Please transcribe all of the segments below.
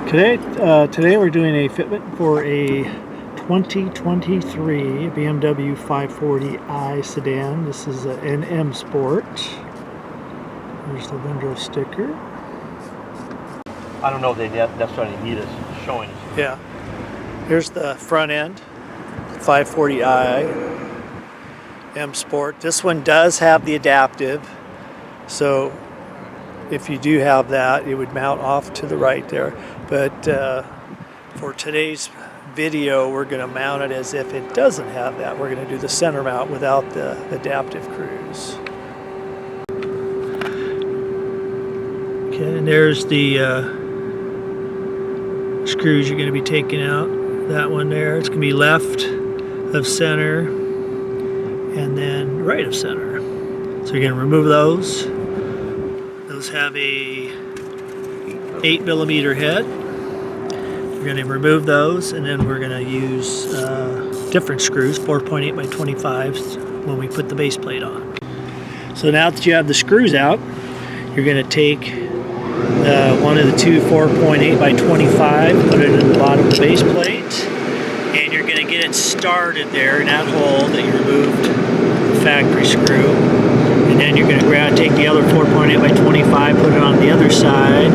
Today we're doing a fitment for a 2023 BMW 540i sedan. This is an NM Sport. There's the window sticker. I don't know if they necessarily need us showing us. Yeah. Here's the front end, 540i M Sport. This one does have the adaptive, so if you do have that, it would mount off to the right there. But for today's video, we're going to mount it as if it doesn't have that. We're going to do the center mount without the adaptive cruise. Okay, and there's the screws you're going to be taking out. That one there, it's going to be left of center and then right of center. So you're going to remove those. Those have a 8mm head. We're going to remove those, and then we're going to use different screws, 4.8 by 25s, when we put the base plate on. So now that you have the screws out, you're going to take one of the two 4.8 by 25, put it in the bottom of the base plate, and you're going to get it started there in that hole that you removed the factory screw. And then you're going to take the other 4.8 by 25, put it on the other side,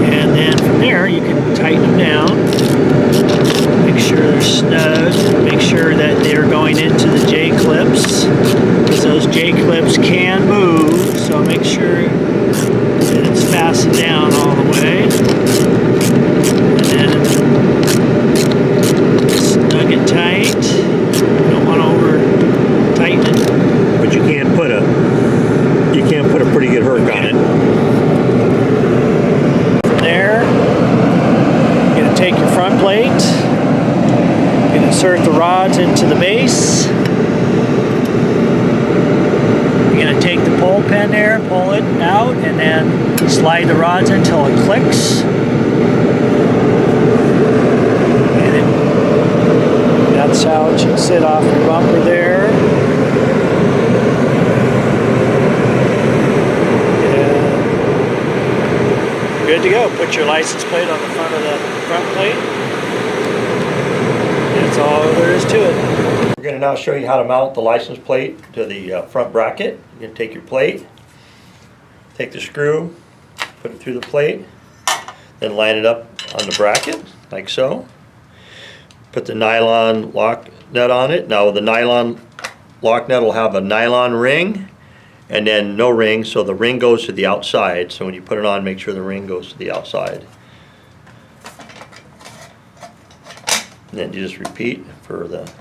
and then from there you can tighten them down, make sure they're snug, make sure that they're going into the J-clips, because those J-clips can move, so make sure that it's fastened down all the way, and then snug it tight. You don't want to over tighten it. But you can't put a pretty good hook on it. From there, you're going to take your front plate, you're going to insert the rods into the base. You're going to take the pull pin there, pull it out, and then slide the rods until it clicks. And that's how it should sit off your bumper there. Good to go. Put your license plate on the front of the front plate. That's all there is to it. We're going to now show you how to mount the license plate to the front bracket. You're going to take your plate, take the screw, put it through the plate, then line it up on the bracket like so. Put the nylon lock nut on it. Now the nylon lock nut will have a nylon ring and then no ring, so the ring goes to the outside. So when you put it on, make sure the ring goes to the outside. And then you just repeat for the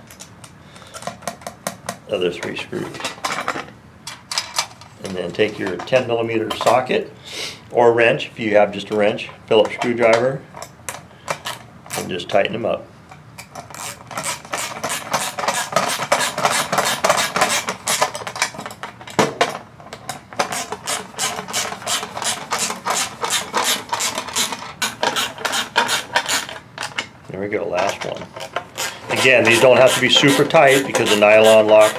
other 3 screws. And then take your 10mm socket or wrench, if you have just a wrench, Phillips screwdriver, and just tighten them up. There we go, last one. Again, these don't have to be super tight because the nylon lock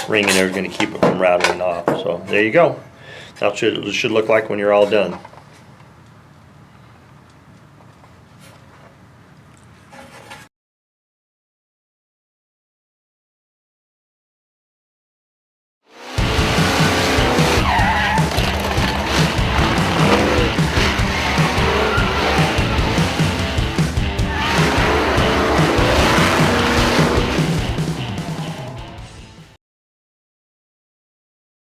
ring in there is going to keep it from rattling off. So there you go. That's what it should look like when you're all done.